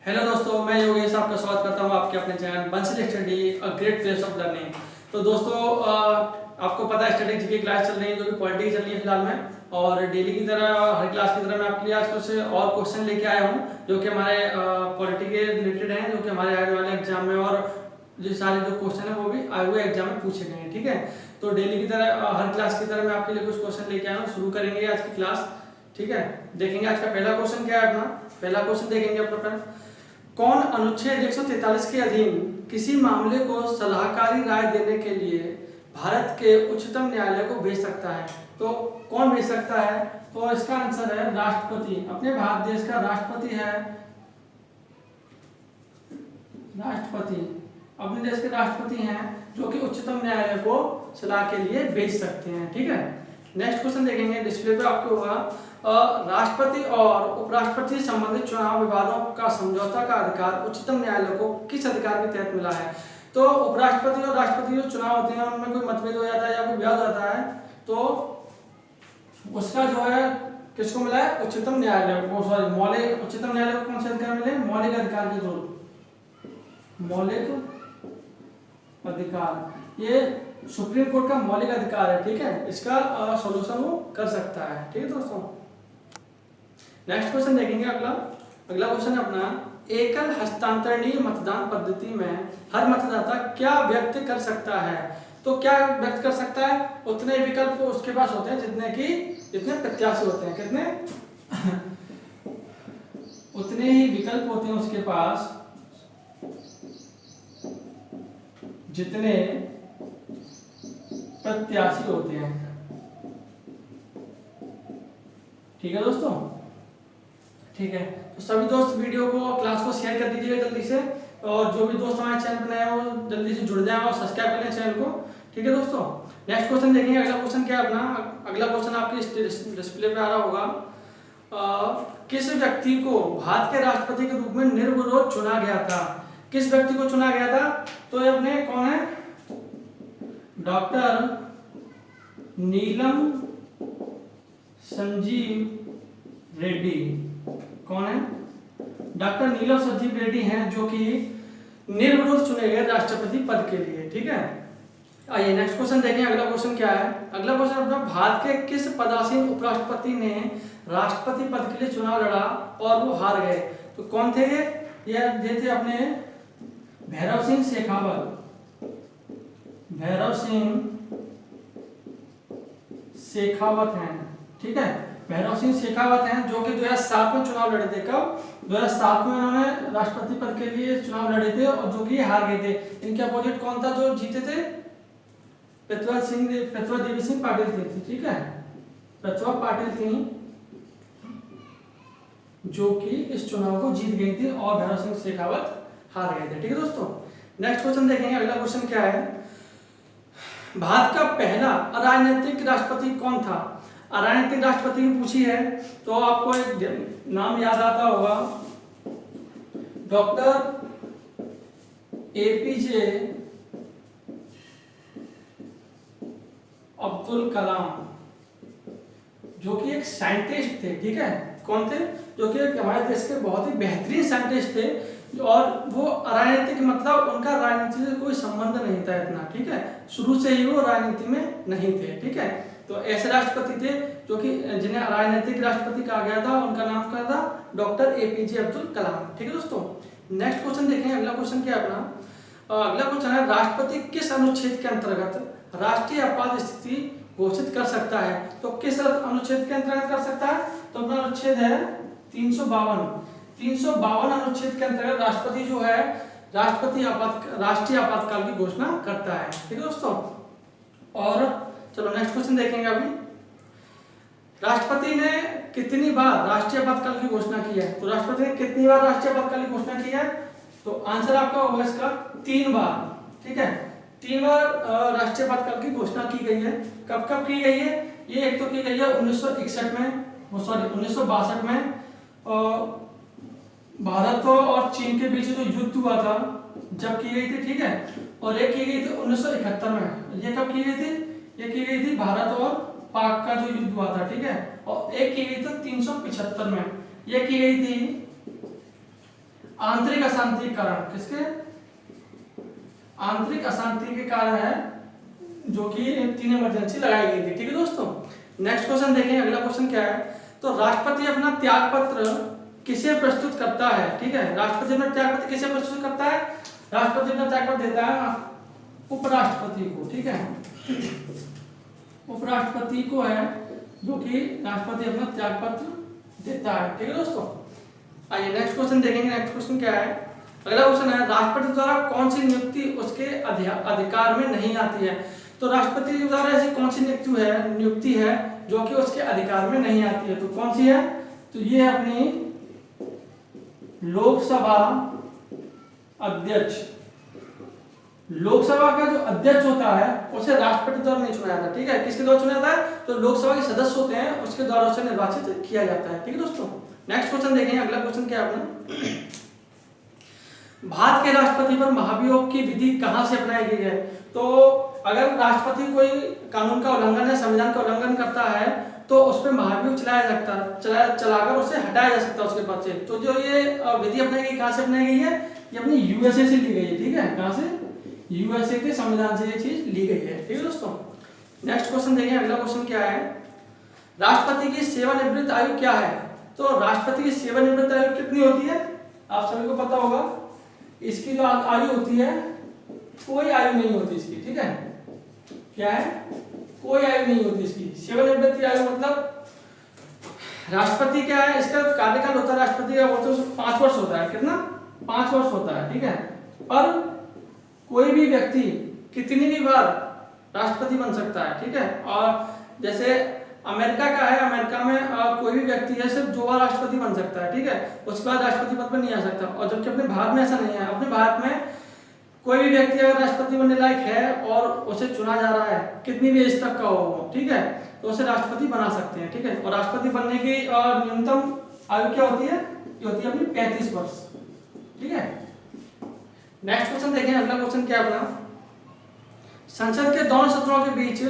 Hello दोस्तों, मैं योगेश आपका स्वागत करता हूं आपके अपने channel Bansal study a great place of learning. तो दोस्तों आपको पता है स्टैटिक जीके क्लास चल रही है जो कि पॉलिटी की चल रही है फिलहाल में। और डेली की तरह हर क्लास की तरह मैं आपके लिए आज कुछ और क्वेश्चन लेके आया हूं जो कि हमारे पॉलिटी के रिलेटेड हैं, जो कि हमारे आने वाले एग्जाम में और जो सारे जो क्वेश्चन है वो भी आए हुए एग्जाम में पूछे गए हैं। ठीक है, तो डेली की तरह हर क्लास की तरह मैं आपके लिए कुछ क्वेश्चन लेके आया हूँ। शुरू करेंगे आज की क्लास। ठीक है, देखेंगे आज का पहला क्वेश्चन क्या है। अपना पहला क्वेश्चन देखेंगे अपना, कौन अनुच्छेद 143 के अधीन किसी मामले को सलाहकारी राय देने के लिए भारत के उच्चतम न्यायालय को भेज सकता है? तो कौन भेज सकता है? तो इसका आंसर है राष्ट्रपति। अपने भारत देश का राष्ट्रपति है, राष्ट्रपति अपने देश के राष्ट्रपति हैं जो कि उच्चतम न्यायालय को सलाह के लिए भेज सकते हैं। ठीक है, नेक्स्ट क्वेश्चन देखेंगे। डिस्प्ले पे आपको होगा, राष्ट्रपति और उपराष्ट्रपति संबंधित चुनाव विवादों का समझौता का अधिकार उच्चतम न्यायालय को किस अधिकार के तहत मिला है? तो उपराष्ट्रपति और राष्ट्रपति जो चुनाव होते हैं उनमें कोई मतभेद हो जाता है या कोई विवाद हो जाता है तो उसका जो है किसको मिला है? उच्चतम न्यायालय को। सॉरी, मौलिक उच्चतम न्यायालय को कौन से अधिकार मिले? मौलिक अधिकार के थ्रू। मौलिक अधिकार ये सुप्रीम कोर्ट का मौलिक अधिकार है। ठीक है, इसका सॉल्यूशन वो कर सकता है। ठीक है दोस्तों, नेक्स्ट क्वेश्चन देखेंगे। अगला क्वेश्चन अपना, एकल हस्तांतरणीय मतदान पद्धति में हर मतदाता क्या व्यक्त कर सकता है? तो क्या व्यक्त कर सकता है? उतने विकल्प उसके पास होते हैं जितने प्रत्याशी होते हैं। कितने? उतने ही विकल्प होते हैं उसके पास जितने प्रत्याशी होते हैं। ठीक है दोस्तों, ठीक है। तो सभी दोस्त वीडियो को क्लास को शेयर कर दीजिएगा जल्दी से, और जो भी दोस्त हमारे चैनल पर नए हैं वो जल्दी से जुड़ जाए और सब्सक्राइब कर लें चैनल को। ठीक है दोस्तों, नेक्स्ट क्वेश्चन देखेंगे। अगला क्वेश्चन क्या है अपना? अगला क्वेश्चन आपके डिस्प्ले पे आ रहा होगा, किस व्यक्ति को भारत के राष्ट्रपति के रूप में निर्विरोध चुना गया था? किस व्यक्ति को चुना गया था? तो ये अपने कौन है? डॉक्टर नीलम संजीव रेड्डी। कौन है? डॉक्टर नीलम संजीव रेड्डी हैं जो कि निर्विरोध चुने गए राष्ट्रपति पद के लिए। ठीक है, आइए नेक्स्ट क्वेश्चन देखें। अगला क्वेश्चन क्या है? अगला क्वेश्चन अपना, भारत के किस पदासीन उपराष्ट्रपति ने राष्ट्रपति पद के लिए चुनाव लड़ा और वो हार गए? तो कौन थे ये थे अपने भैरव सिंह शेखावत। भैरव सिंह शेखावत हैं। ठीक है, भैरव सिंह शेखावत हैं जो कि 2007 में चुनाव लड़े थे। कब? 2007 में उन्होंने राष्ट्रपति पद के लिए चुनाव लड़े थे और जो कि हार गए थे। इनके अपोजिट कौन था जो जीते थे? प्रतिभा देवी सिंह पाटिल थी। ठीक है, प्रतिभा पाटिल थी जो कि इस चुनाव को जीत गई थी और भैरव सिंह शेखावत हार गए थे। ठीक है दोस्तों, नेक्स्ट क्वेश्चन देखेंगे। अगला क्वेश्चन क्या है? भारत का पहला अराजनीतिक राष्ट्रपति कौन था? अराजनीतिक राष्ट्रपति की पूछी है तो आपको एक नाम याद आता होगा, डॉक्टर एपीजे अब्दुल कलाम, जो कि एक साइंटिस्ट थे। ठीक है, कौन थे? जो कि हमारे देश के बहुत ही बेहतरीन साइंटिस्ट थे और वो राजनीतिक मतलब उनका राजनीति से कोई संबंध नहीं था इतना। ठीक है, शुरू से ही वो राजनीति में नहीं थे। ठीक है, तो ऐसे राष्ट्रपति थे जो कि जिन्हें राजनीतिक राष्ट्रपति कहा गया था, उनका नाम क्या था? Doctor APJ Abdul Kalam. ठीक है दोस्तों, नेक्स्ट क्वेश्चन देखेंगे। अगला क्वेश्चन क्या है अपना? अगला क्वेश्चन है, राष्ट्रपति किस अनुच्छेद के अंतर्गत राष्ट्रीय आपात स्थिति घोषित कर सकता है? तो किस अनुच्छेद के अंतर्गत कर सकता है? तो अपना अनुच्छेद है 352 अनुच्छेद के अंतर्गत राष्ट्रपति जो है राष्ट्रीय आपातकाल की घोषणा करता है। ठीक है दोस्तों, और चलो नेक्स्ट क्वेश्चन देखेंगे। अभी राष्ट्रपति ने कितनी बार राष्ट्रीय आपातकाल की घोषणा की है? तो राष्ट्रपति ने कितनी बार राष्ट्रीय आपातकाल की घोषणा की है? तो आंसर आपका होगा इसका 3 बार। ठीक है, 3 बार राष्ट्रीय आपातकाल की घोषणा की गई है। कब कब की गई है? ये एक तो की गई है 1961 में, 1962 में भारत और चीन के बीच जो युद्ध हुआ था जब की गई थी। ठीक है, और एक की गई थी 1971 में। ये कब की गई थी? ये की गई थी भारत और पाक का जो युद्ध हुआ था। ठीक है, और एक की गई थी 375 में। ये की गई थी आंतरिक अशांति के कारण, किसके आंतरिक अशांति के कारण है, जो कि 3 इमरजेंसी लगाई गई थी। ठीक है दोस्तों, नेक्स्ट क्वेश्चन देखें। अगला क्वेश्चन क्या है, तो राष्ट्रपति अपना त्याग पत्र किसे प्रस्तुत करता है। ठीक है, राष्ट्रपति अपना त्याग पत्र किसे प्रस्तुत करता है, राष्ट्रपति अपना त्याग पत्र देता है उपराष्ट्रपति को। ठीक है, उपराष्ट्रपति को है जो कि राष्ट्रपति अपना त्याग पत्र देता है। ठीक है दोस्तों, आइए नेक्स्ट क्वेश्चन देखेंगे। नेक्स्ट क्वेश्चन क्या है, अगला क्वेश्चन है राष्ट्रपति द्वारा कौन सी नियुक्ति उसके अधिकार में नहीं आती है। तो राष्ट्रपति द्वारा ऐसी कौन सी नियुक्ति है जो कि उसके अधिकार में नहीं आती है, तो कौन सी है, तो ये अपनी लोकसभा अध्यक्ष, लोकसभा का जो अध्यक्ष होता है उसे राष्ट्रपति द्वारा नहीं चुना जाता। ठीक है, किसके द्वारा चुना जाता है, तो लोकसभा के सदस्य होते हैं उसके द्वारा उसे निर्वाचित किया जाता है। ठीक है दोस्तों, नेक्स्ट क्वेश्चन देखें। अगला क्वेश्चन क्या है अपना, भारत के राष्ट्रपति पर महाभियोग की विधि कहां से अपनाई गई है। तो अगर राष्ट्रपति कोई कानून का उल्लंघन या संविधान का उल्लंघन करता है तो उस पर महाभियोग चलाकर उसे हटाया जा सकता है उसके पद से। तो जो ये विधि अपनाई गई, कहां से अपनाई गई है, ये अपनी यूएसए से ली गई है। ठीक है, कहां से, यूएसए के संविधान से ये चीज ली गई है। ठीक है दोस्तों, नेक्स्ट क्वेश्चन देखें। अगला क्वेश्चन क्या है, राष्ट्रपति की सेवानिवृत्त आयु क्या है। तो राष्ट्रपति की सेवानिवृत्त आयु कितनी होती है, आप सभी को पता होगा। इसकी जो आयु होती है, कोई आयु नहीं होती इसकी। ठीक है, क्या है, कोई आयु नहीं होती इसकी। सेवानिवृत्त आयु मतलब राष्ट्रपति क्या है, इसका कार्यकाल होता है राष्ट्रपति का, वो तो 5 वर्ष होता है। कितना, 5 वर्ष होता है। ठीक है, पर कोई भी व्यक्ति कितनी भी बार राष्ट्रपति बन सकता है। ठीक है, और जैसे अमेरिका का है, अमेरिका में कोई भी व्यक्ति है सिर्फ 2 बार राष्ट्रपति बन सकता है। ठीक है, उसके बाद राष्ट्रपति पद पर नहीं आ सकता। और जबकि अपने भारत में ऐसा नहीं है। अपने भारत में कोई भी व्यक्ति अगर राष्ट्रपति बनने लायक है और उसे चुना जा रहा है, कितनी भी एज तक का हो, ठीक है, तो उसे राष्ट्रपति बना सकते हैं। ठीक है, और राष्ट्रपति बनने की न्यूनतम आयु क्या होती है, ये होती है अपनी 35 वर्ष। ठीक है, नेक्स्ट क्वेश्चन देखें। अगला क्वेश्चन क्या है अपना, संसद के दोनों सत्रों के बीच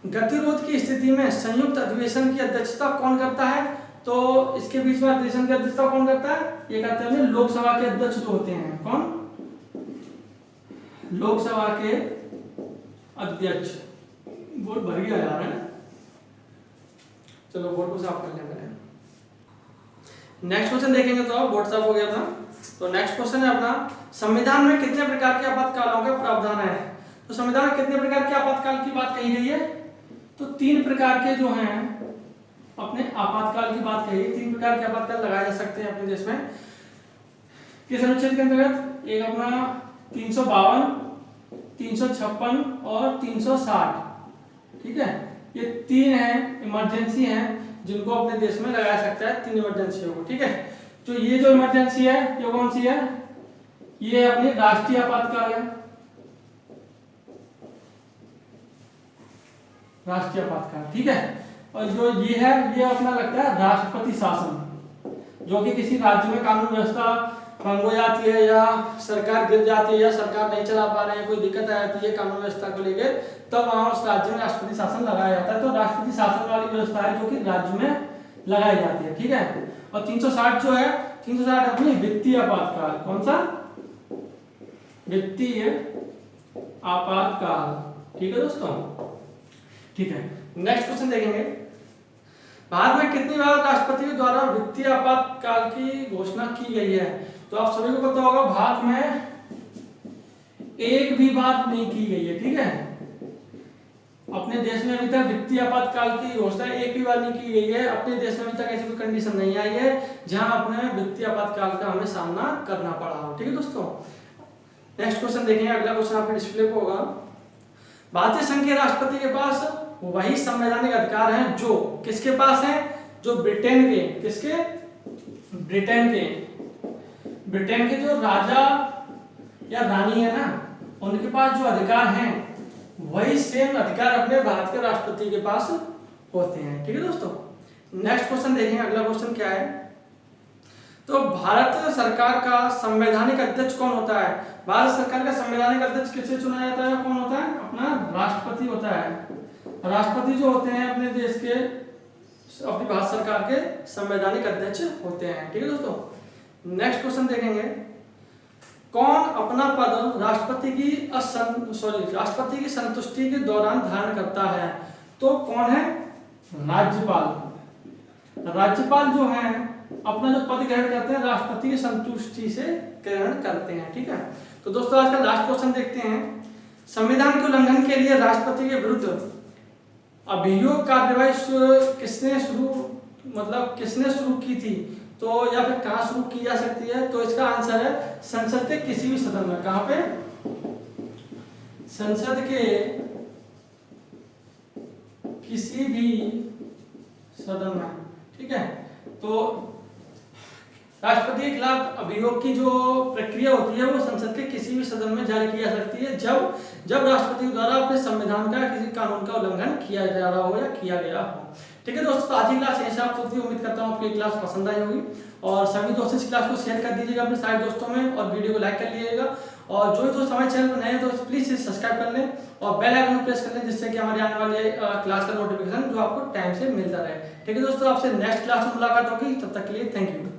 गतिरोध की स्थिति में संयुक्त अधिवेशन की अध्यक्षता कौन करता है। तो इसके बीच में अधिवेशन की अध्यक्षता कौन करता है, ये कहते हैं लोकसभा के अध्यक्ष जो होते हैं। कौन, लोकसभा के अध्यक्ष। बोर्ड भर गया यार है, चलो बोर्ड को साफ कर लेते हैं। नेक्स्ट क्वेश्चन देखेंगे तो बोर्ड साफ हो गया अपना। तो नेक्स्ट क्वेश्चन है अपना, संविधान में कितने प्रकार के आपातकालों का प्रावधान है। तो संविधान में कितने प्रकार के आपातकाल की बात कही गई है, तो 3 प्रकार के जो हैं अपने आपातकाल की बात कही। 3 प्रकार के आपातकाल लगाए जा सकते हैं अपने देश में। किस अनुच्छेद के अंतर्गत, एक अपना 352, 356 और 360। ठीक है, ये 3 हैं इमरजेंसी हैं जिनको अपने देश में लगाया सकता है, 3 इमरजेंसियों को। ठीक है, तो ये जो इमरजेंसी है ये कौन सी है, ये अपनी राष्ट्रीय आपातकाल है, राष्ट्रीय आपातकाल। ठीक है, और जो ये है ये अपना लगता है राष्ट्रपति शासन, जो कि किसी राज्य में कानून व्यवस्था भंग हो जाती है या सरकार गिर जाती है या सरकार नहीं चला पा रहे हैं, कोई दिक्कत आ जाती है कानून व्यवस्था को लेकर, तब वहां उस राज्य में राष्ट्रपति शासन लगाया जाता है। तो राष्ट्रपति शासन वाली व्यवस्था है जो कि राज्य में लगाई जाती है। ठीक है, और 360 जो है, 360 अपनी वित्तीय आपातकाल। कौन सा, वित्तीय आपातकाल। ठीक है दोस्तों, ठीक है, नेक्स्ट क्वेश्चन देखेंगे। भारत में कितनी बार राष्ट्रपति के द्वारा वित्तीय आपातकाल की घोषणा की गई है। तो आप सभी को पता होगा भारत में एक भी बार नहीं की गई है। ठीक है, अपने देश में अभी तक वित्तीय आपातकाल की घोषणा एक भी बार नहीं की गई है। अपने देश में अभी तक ऐसी कोई कंडीशन नहीं आई है जहां अपने वित्तीय आपातकाल का हमें सामना करना पड़ा हो। ठीक है दोस्तों, नेक्स्ट क्वेश्चन देखेंगे। अगला क्वेश्चन आपके डिस्प्ले पे होगा, भारतीय संघ के राष्ट्रपति के पास वही संवैधानिक अधिकार हैं जो किसके पास हैं, जो ब्रिटेन के, किसके, ब्रिटेन के जो राजा या रानी है ना, उनके पास जो अधिकार हैं वही सेम अधिकार अपने भारत के राष्ट्रपति के पास होते हैं। ठीक है दोस्तों, नेक्स्ट क्वेश्चन देखेंगे। अगला क्वेश्चन क्या है, तो भारत सरकार का संवैधानिक अध्यक्ष कौन होता है। भारत सरकार का संवैधानिक अध्यक्ष किससे चुना जाता है, कौन होता है, अपना राष्ट्रपति होता है। राष्ट्रपति जो होते हैं अपने देश के, अपनी भारत सरकार के संवैधानिक अध्यक्ष होते हैं। ठीक है दोस्तों, नेक्स्ट क्वेश्चन देखेंगे, कौन अपना पद राष्ट्रपति की संतुष्टि के दौरान धारण करता है? तो कौन है? राज्यपाल। राज्यपाल जो है अपना जो पद ग्रहण करते हैं राष्ट्रपति की संतुष्टि से ग्रहण करते हैं। ठीक है, तो दोस्तों आज का लास्ट क्वेश्चन देखते हैं, संविधान के उल्लंघन के लिए राष्ट्रपति के विरुद्ध अभियोग कार्यवाही किसने शुरू की थी? तो या फिर कहां शुरू की जा सकती है? तो इसका आंसर है संसद के किसी भी सदन में। कहां पे? संसद के किसी भी सदन में। ठीक है, तो राष्ट्रपति के खिलाफ अभियोग की जो प्रक्रिया होती है वो संसद के किसी भी सदन में जारी की जा सकती है जब राष्ट्रपति द्वारा अपने संविधान का किसी कानून का उल्लंघन किया जा रहा हो या किया गया हो। ठीक है दोस्तों, आज की क्लास यहीं से आपको उम्मीद करता हूँ आपकी क्लास पसंद आई होगी और सभी दोस्तों इस क्लास को शेयर कर दीजिएगा अपने सारे दोस्तों में और वीडियो को लाइक कर लीजिएगा और जो दोस्त हमारे चैनल पर नए हैं तो प्लीज इसे सब्सक्राइब कर लें और बेल आइकन को प्रेस कर लें जिससे कि हमारे आने वाले क्लास का नोटिफिकेशन जो आपको टाइम से मिलता रहे। ठीक है दोस्तों, आपसे नेक्स्ट क्लास में मुलाकात होगी, तब तक के लिए थैंक यू।